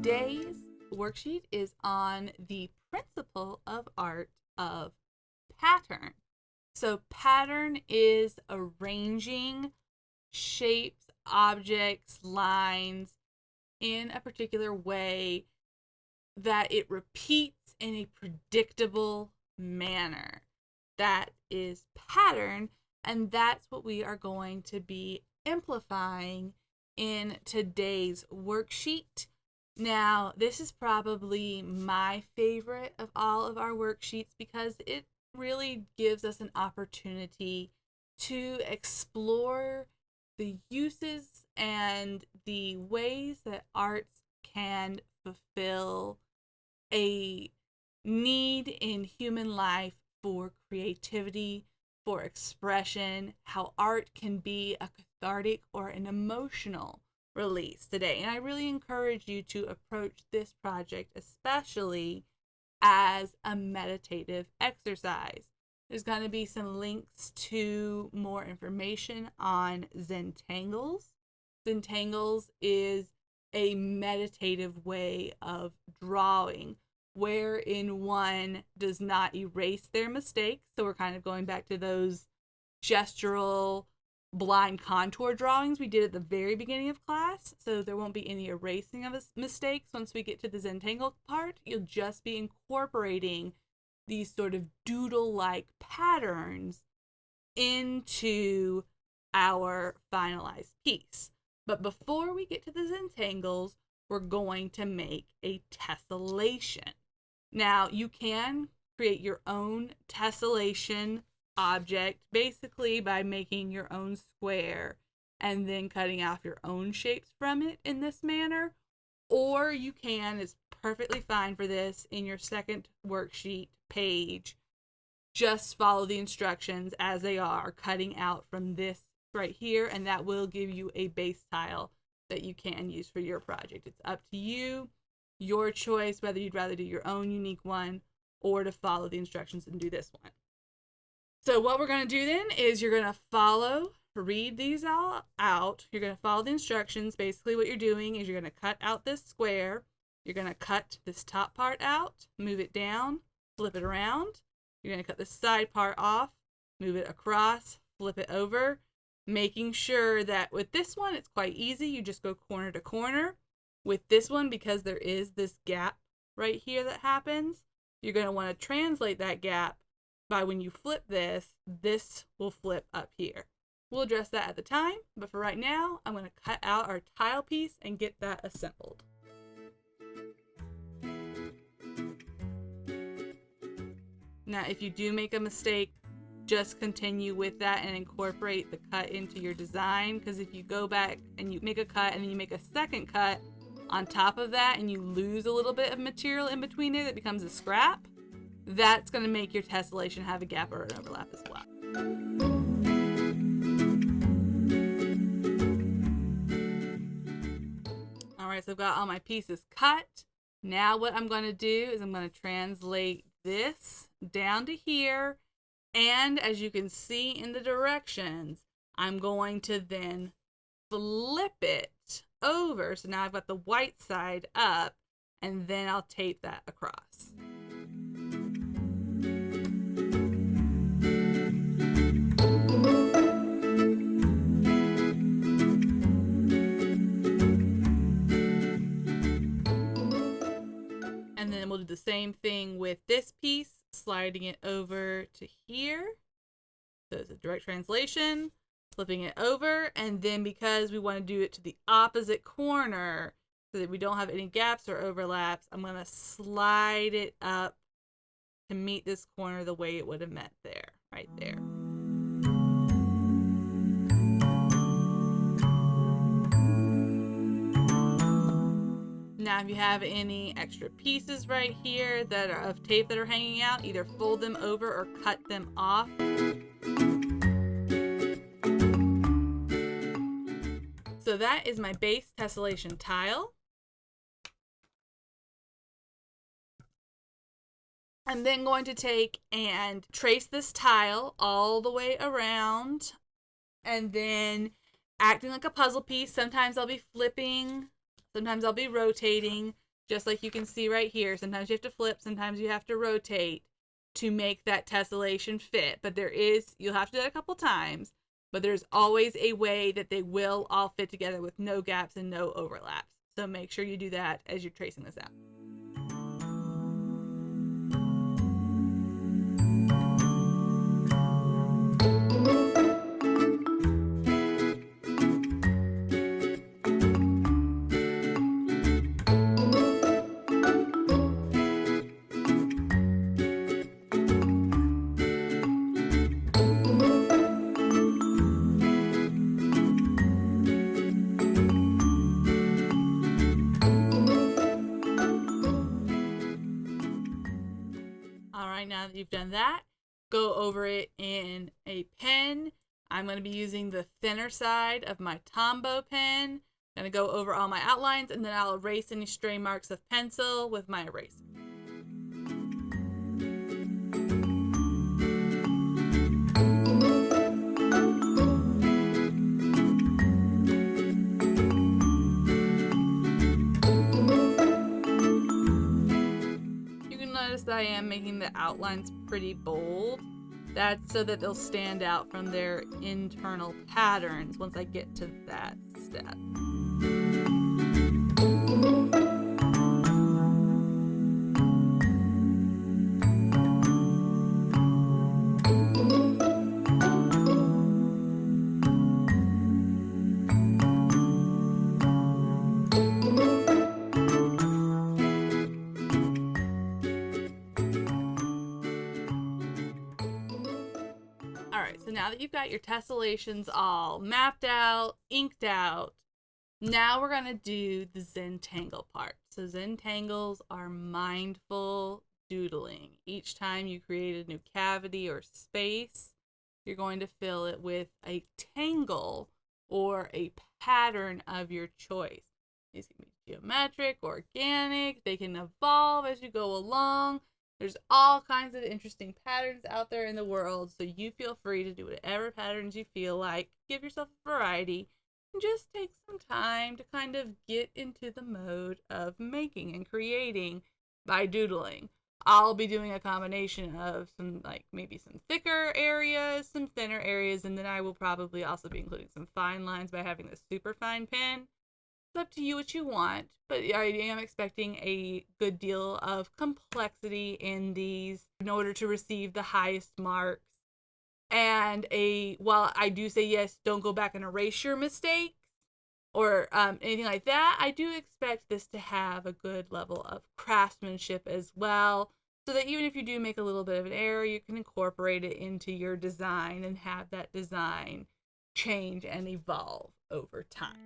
Today's worksheet is on the principle of art of pattern. So pattern is arranging shapes, objects, lines in a particular way that it repeats in a predictable manner. That is pattern, and that's what we are going to be amplifying in today's worksheet. Now, this is probably my favorite of all of our worksheets because it really gives us an opportunity to explore the uses and the ways that arts can fulfill a need in human life for creativity, for expression, how art can be a cathartic or an emotional release today. And I really encourage you to approach this project especially as a meditative exercise. There's going to be some links to more information on Zentangles. Zentangles is a meditative way of drawing wherein one does not erase their mistakes. So we're kind of going back to those gestural blind contour drawings we did at the very beginning of class. So there won't be any erasing of mistakes once we get to the Zentangle part. You'll just be incorporating these sort of doodle-like patterns into our finalized piece. But before we get to the Zentangles, we're going to make a tessellation. Now, you can create your own tessellation object basically by making your own square and then cutting off your own shapes from it in this manner. Or you can, it's perfectly fine for this, in your second worksheet page, just follow the instructions as they are, cutting out from this right here, and that will give you a base tile that you can use for your project. It's up to you, your choice, whether you'd rather do your own unique one or to follow the instructions and do this one. So what we're going to do then is you're going to read these all out. You're going to follow the instructions. Basically what you're doing is you're going to cut out this square. You're going to cut this top part out, move it down, flip it around. You're going to cut the side part off, move it across, flip it over, making sure that with this one, it's quite easy. You just go corner to corner. With this one, because there is this gap right here that happens, you're going to want to translate that gap by when you flip this will flip up here. We'll address that at the time, but for right now, I'm going to cut out our tile piece and get that assembled. Now, if you do make a mistake, just continue with that and incorporate the cut into your design, because if you go back and you make a cut and then you make a second cut on top of that and you lose a little bit of material in between there that becomes a scrap, that's going to make your tessellation have a gap or an overlap as well. Alright, so I've got all my pieces cut. Now what I'm going to do is I'm going to translate this down to here, and as you can see in the directions, I'm going to then flip it over. So now I've got the white side up, and then I'll tape that across. And then we'll do the same thing with this piece, sliding it over to here. So it's a direct translation, flipping it over, and then because we want to do it to the opposite corner so that we don't have any gaps or overlaps, I'm going to slide it up to meet this corner the way it would have met there, right there. Now, if you have any extra pieces right here that are of tape that are hanging out, either fold them over or cut them off. So that is my base tessellation tile. I'm then going to take and trace this tile all the way around, and then acting like a puzzle piece. Sometimes I'll be flipping, sometimes I'll be rotating. just like you can see right here. Sometimes you have to flip, sometimes you have to rotate to make that tessellation fit. But you'll have to do that a couple times, but there's always a way that they will all fit together with no gaps and no overlaps. So make sure you do that as you're tracing this out. All right, now that you've done that, go over it in a pen. I'm going to be using the thinner side of my Tombow pen. I'm going to go over all my outlines, and then I'll erase any stray marks of pencil with my eraser. That I am making the outlines pretty bold. That's so that they'll stand out from their internal patterns once I get to that step. Alright, so now that you've got your tessellations all mapped out, inked out, now we're going to do the Zentangle part. So Zentangles are mindful doodling. Each time you create a new cavity or space, you're going to fill it with a tangle or a pattern of your choice. These can be geometric, organic, they can evolve as you go along. There's all kinds of interesting patterns out there in the world, so you feel free to do whatever patterns you feel like. Give yourself a variety and just take some time to kind of get into the mode of making and creating by doodling. I'll be doing a combination of maybe some thicker areas, some thinner areas, and then I will probably also be including some fine lines by having the super fine pen. It's up to you what you want, but I am expecting a good deal of complexity in these in order to receive the highest marks. And while I do say yes, don't go back and erase your mistakes or anything like that, I do expect this to have a good level of craftsmanship as well, so that even if you do make a little bit of an error, you can incorporate it into your design and have that design change and evolve over time.